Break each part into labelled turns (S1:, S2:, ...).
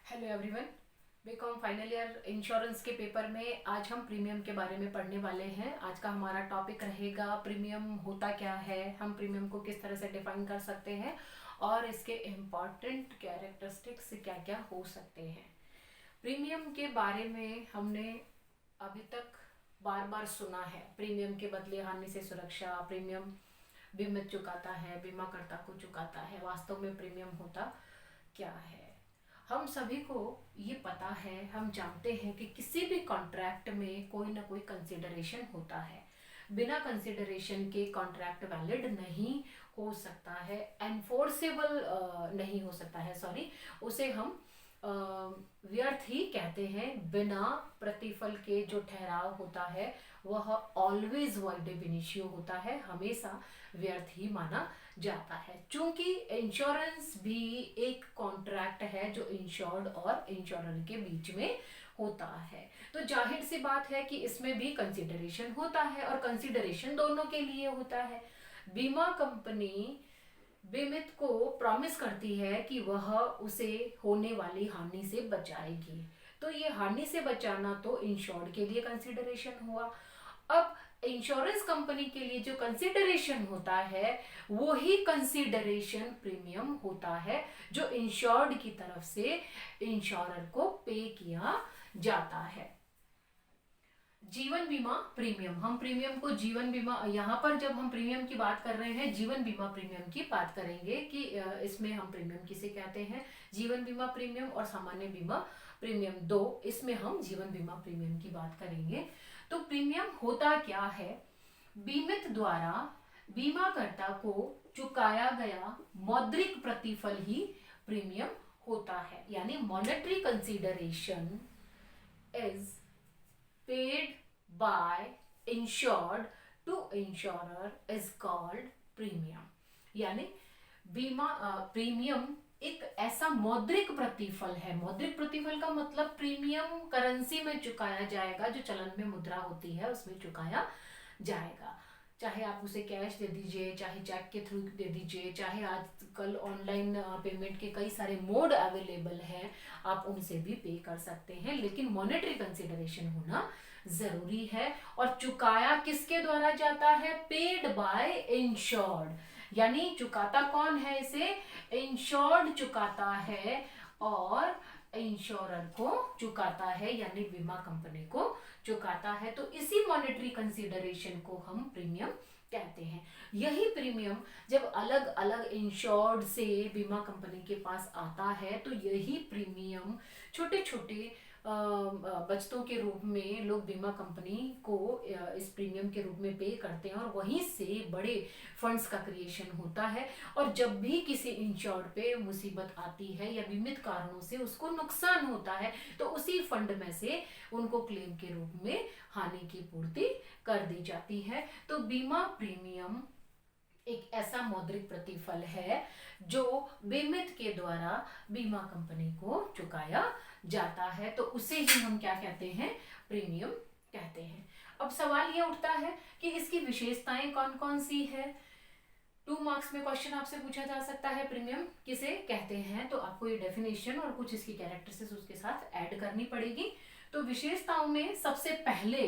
S1: Hello everyone. B Com final year insurance के paper में आज हम प्रीमियम के बारे में पढ़ने वाले हैं। आज का हमारा टॉपिक रहेगा प्रीमियम होता क्या है, हम प्रीमियम को किस तरह से डिफाइन कर सकते हैं और इसके इम्पॉर्टेंट कैरेक्टरिस्टिक्स क्या क्या हो सकते हैं। प्रीमियम के बारे में हमने अभी तक बार बार सुना है, प्रीमियम के बदले हानि से सुरक्षा, प्रीमियम बीमित चुकाता है, बीमाकर्ता को चुकाता है। वास्तव में प्रीमियम होता क्या है? हम सभी को ये पता है, हम जानते हैं कि किसी भी कॉन्ट्रैक्ट में कोई ना कोई कंसिडरेशन होता है। बिना कंसिडरेशन के कॉन्ट्रैक्ट वैलिड नहीं हो सकता है, एनफोर्सेबल नहीं हो सकता है, सॉरी, उसे हम व्यर्थ ही कहते हैं। बिना प्रतिफल के जो ठहराव होता है वह ऑलवेज वॉइड एब इनिशियो होता है, हमेशा व्यर्थ ही माना जाता है। चूंकि इंश्योरेंस भी एक कॉन्ट्रैक्ट है जो इंश्योर्ड और इंश्योरर के बीच में होता है, तो जाहिर सी बात है कि इसमें भी कंसिडरेशन होता है और कंसिडरेशन दोनों के लिए होता है। बीमा कंपनी बीमित को प्रॉमिस करती है कि वह उसे होने वाली हानि से बचाएगी, तो ये हानि से बचाना तो इंश्योर्ड के लिए कंसिडरेशन हुआ। अब इंश्योरेंस कंपनी के लिए जो कंसिडरेशन होता है वो ही कंसिडरेशन प्रीमियम होता है जो इंश्योर्ड की तरफ से इंश्योरर को पे किया जाता है। जीवन बीमा प्रीमियम, हम प्रीमियम को जीवन बीमा, यहाँ पर जब हम प्रीमियम की बात कर रहे हैं जीवन बीमा प्रीमियम की बात करेंगे कि इसमें हम प्रीमियम किसे कहते हैं। जीवन बीमा प्रीमियम और सामान्य बीमा प्रीमियम दो, इसमें हम जीवन बीमा प्रीमियम की बात करेंगे। तो प्रीमियम होता क्या है? बीमित द्वारा बीमाकर्ता को चुकाया गया मौद्रिक प्रतिफल ही प्रीमियम होता है, यानी monetary consideration is paid by insured to insurer is called premium। यानी बीमा प्रीमियम एक ऐसा मौद्रिक प्रतिफल है। मौद्रिक प्रतिफल का मतलब प्रीमियम करेंसी में चुकाया जाएगा, जो चलन में मुद्रा होती है उसमें चुकाया जाएगा। चाहे आप उसे कैश दे दीजिए, चाहे चेक के थ्रू दे दीजिए, चाहे आजकल ऑनलाइन पेमेंट के कई सारे मोड अवेलेबल हैं, आप उनसे भी पे कर सकते हैं, लेकिन मॉनेटरी कंसिडरेशन होना जरूरी है। और चुकाया किसके द्वारा जाता है? पेड बाय इंश्योर्ड, यानी चुकाता कौन है इसे? इंश्योर्ड चुकाता है और इंश्योरर को चुकाता है, यानी बीमा कंपनी को चुकाता है। तो इसी मॉनेटरी कंसीडरेशन को हम प्रीमियम कहते हैं। यही प्रीमियम जब अलग अलग इंश्योर्ड से बीमा कंपनी के पास आता है तो यही प्रीमियम छोटे छोटे बचतों के रूप में लोग बीमा कंपनी को इस प्रीमियम के रूप में पे करते हैं और वहीं से बड़े फंड्स का क्रिएशन होता है। और जब भी किसी इंश्योर्ड पे मुसीबत आती है या बीमित कारणों से उसको नुकसान होता है तो उसी फंड में से उनको क्लेम के रूप में हानि की पूर्ति कर दी जाती है। तो बीमा प्रीमियम एक ऐसा मौद्रिक प्रतिफल है जो बीमित के द्वारा बीमा कंपनी को चुकाया जाता है, तो उसे ही हम क्या कहते हैं? प्रीमियम कहते हैं। अब सवाल यह उठता है कि इसकी विशेषताएं कौन कौन सी है। 2 मार्क्स में क्वेश्चन आपसे पूछा जा सकता है प्रीमियम किसे कहते हैं, तो आपको ये डेफिनेशन और कुछ इसकी कैरेक्टरिस्टिक्स उसके साथ ऐड करनी पड़ेगी। तो विशेषताओं में सबसे पहले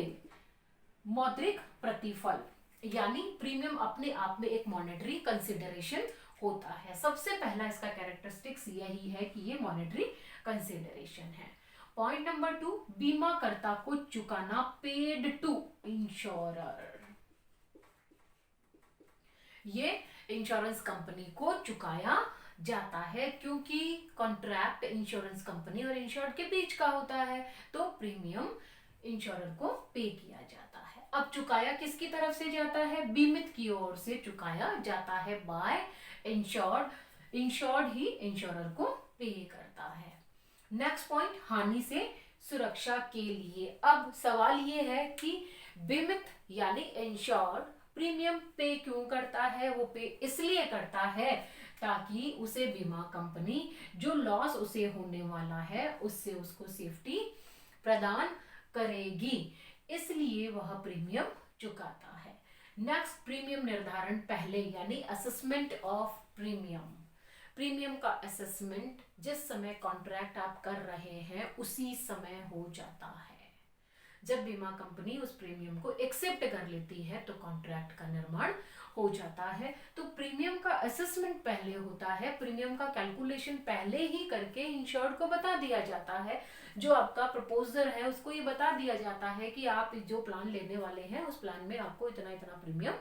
S1: मौद्रिक प्रतिफल, यानी प्रीमियम अपने आप में एक मॉनेटरी कंसिडरेशन होता है। सबसे पहला इसका कैरेक्टरिस्टिक्स यही है कि ये मॉनेटरी कंसिडरेशन है। पॉइंट नंबर 2, बीमाकर्ता को चुकाना, पेड टू इंश्योरर, ये इंश्योरेंस कंपनी को चुकाया जाता है क्योंकि कॉन्ट्रैक्ट इंश्योरेंस कंपनी और इंश्योर्ड के बीच का होता है, तो प्रीमियम इंश्योरर को पे किया जाता है। अब चुकाया किसकी तरफ से जाता है? बीमित की ओर से चुकाया जाता है, बाय इंश्योर्ड। इंश्योर्ड ही इंश्योरर को पे करता है। नेक्स्ट पॉइंट, हानि से सुरक्षा के लिए। अब सवाल ये है कि बीमित यानी इंश्योर्ड प्रीमियम पे क्यों करता है? वो पे इसलिए करता है ताकि उसे बीमा कंपनी जो लॉस उसे होने वाला है उससे उसको सेफ्टी प्रदान करेगी, इसलिए वह प्रीमियम चुकाता है। नेक्स्ट, प्रीमियम निर्धारण पहले, यानी असेसमेंट ऑफ प्रीमियम। प्रीमियम का असेसमेंट जिस समय कॉन्ट्रैक्ट आप कर रहे हैं उसी समय हो जाता है। जब बीमा कंपनी उस प्रीमियम को एक्सेप्ट कर लेती है तो कॉन्ट्रैक्ट का निर्माण हो जाता है। तो प्रीमियम का असेसमेंट पहले होता है, प्रीमियम का कैलकुलेशन पहले ही करके इंश्योर्ड को बता दिया जाता है। जो आपका प्रपोजर है उसको ये बता दिया जाता है कि आप जो प्लान लेने वाले हैं उस प्लान में आपको इतना इतना प्रीमियम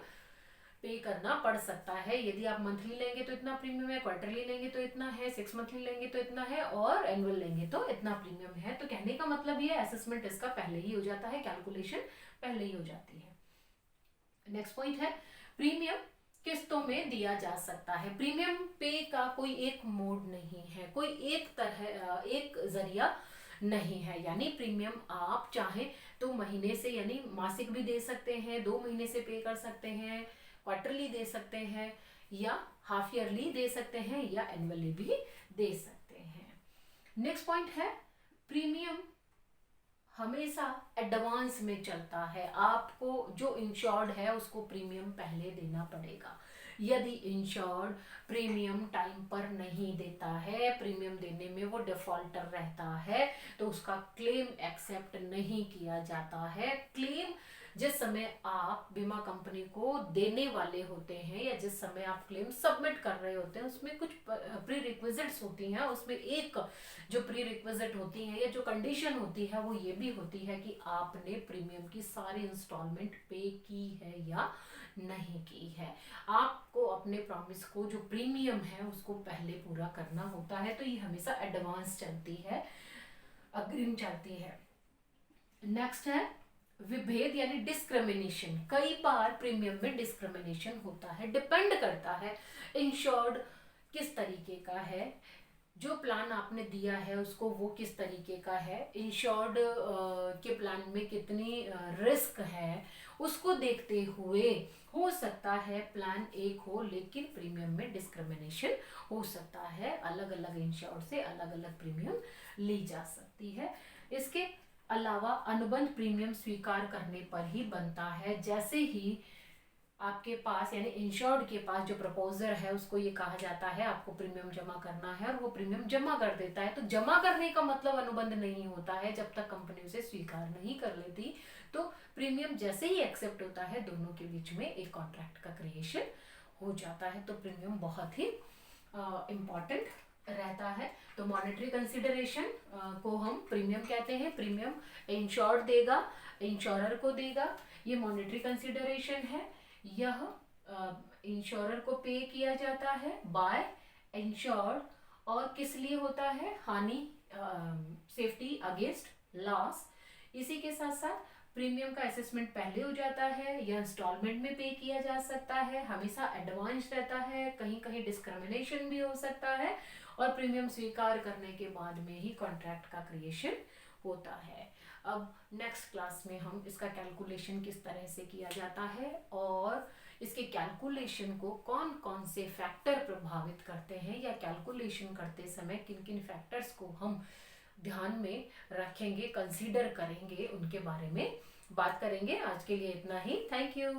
S1: पे करना पड़ सकता है। यदि आप मंथली लेंगे तो इतना प्रीमियम है, क्वार्टरली लेंगे तो इतना है, 6 मंथली लेंगे तो इतना है और एनुअल लेंगे तो इतना प्रीमियम है। तो कहने का मतलब ये असेसमेंट इसका पहले ही हो जाता है, कैलकुलेशन पहले ही हो जाती है। नेक्स्ट पॉइंट है प्रीमियम किस्तों में दिया जा सकता है। प्रीमियम पे का कोई एक मोड नहीं है, कोई एक जरिया नहीं है। यानी प्रीमियम आप चाहे तो महीने से यानी मासिक भी दे सकते हैं, 2 महीने से पे कर सकते हैं, क्वार्टरली दे सकते हैं या हाफ ईयरली दे सकते हैं या एनुअली भी दे सकते हैं। नेक्स्ट पॉइंट है प्रीमियम हमेशा एडवांस में चलता है। आपको जो इंश्योर्ड है उसको प्रीमियम पहले देना पड़ेगा। यदि इंश्योर्ड प्रीमियम टाइम पर नहीं देता है, प्रीमियम देने में वो डिफॉल्टर रहता है, तो उसका क्लेम एक्सेप्ट नहीं किया जाता है। क्लेम जिस समय आप बीमा कंपनी को देने वाले होते हैं या जिस समय आप क्लेम सबमिट कर रहे होते हैं उसमें कुछ प्री रिक्विजिट्स होती हैं। उसमें एक जो प्री रिक्विजिट होती है या जो कंडीशन होती है वो ये भी होती है कि आपने प्रीमियम की सारी इंस्टॉलमेंट पे की है या नहीं की है। आपको अपने प्रॉमिस को जो प्रीमियम है उसको पहले पूरा करना होता है। तो ये हमेशा एडवांस चलती है, अग्रिम चलती है। नेक्स्ट है विभेद यानी डिस्क्रिमिनेशन। कई बार प्रीमियम में डिस्क्रिमिनेशन होता है, डिपेंड करता है इंश्योर्ड किस तरीके का है, जो प्लान आपने दिया है उसको वो किस तरीके का है, इंश्योर्ड के प्लान में कितनी रिस्क है, उसको देखते हुए हो सकता है प्लान एक हो लेकिन प्रीमियम में डिस्क्रिमिनेशन हो सकता है। अलग अलग इंश्योर्ड से अलग अलग प्रीमियम ली जा सकती है। इसके अलावा अनुबंध प्रीमियम स्वीकार करने पर ही बनता है। जैसे ही आपके पास यानी इंश्योर्ड के पास जो प्रपोजर है उसको ये कहा जाता है आपको प्रीमियम जमा करना है और वो प्रीमियम जमा कर देता है। तो जमा करने का मतलब अनुबंध नहीं होता है जब तक कंपनी उसे स्वीकार नहीं कर लेती। तो प्रीमियम जैसे ही एक्सेप्ट होता है दोनों के बीच में एक कॉन्ट्रैक्ट का क्रिएशन हो जाता है। तो प्रीमियम बहुत ही इम्पॉर्टेंट रहता है। तो मॉनेटरी कंसिडरेशन को हम प्रीमियम कहते हैं। प्रीमियम इंश्योर्ड देगा, इंश्योरर को देगा, ये मॉनेटरी कंसिडरेशन है। यह इंश्योरर को पे किया जाता है बाय इंश्योर्ड और किस लिए होता है, हानि सेफ्टी अगेंस्ट लॉस। इसी के साथ साथ प्रीमियम का असेसमेंट पहले हो जाता है, यह इंस्टॉलमेंट में पे किया जा सकता है, हमेशा एडवांस रहता है, कहीं कहीं डिस्क्रिमिनेशन भी हो सकता है और प्रीमियम स्वीकार करने के बाद में ही कॉन्ट्रैक्ट का क्रिएशन होता है। अब नेक्स्ट क्लास में हम इसका कैलकुलेशन किस तरह से किया जाता है और इसके कैलकुलेशन को कौन कौन से फैक्टर प्रभावित करते हैं या कैलकुलेशन करते समय किन किन फैक्टर्स को हम ध्यान में रखेंगे, कंसीडर करेंगे, उनके बारे में बात करेंगे। आज के लिए इतना ही। Thank you.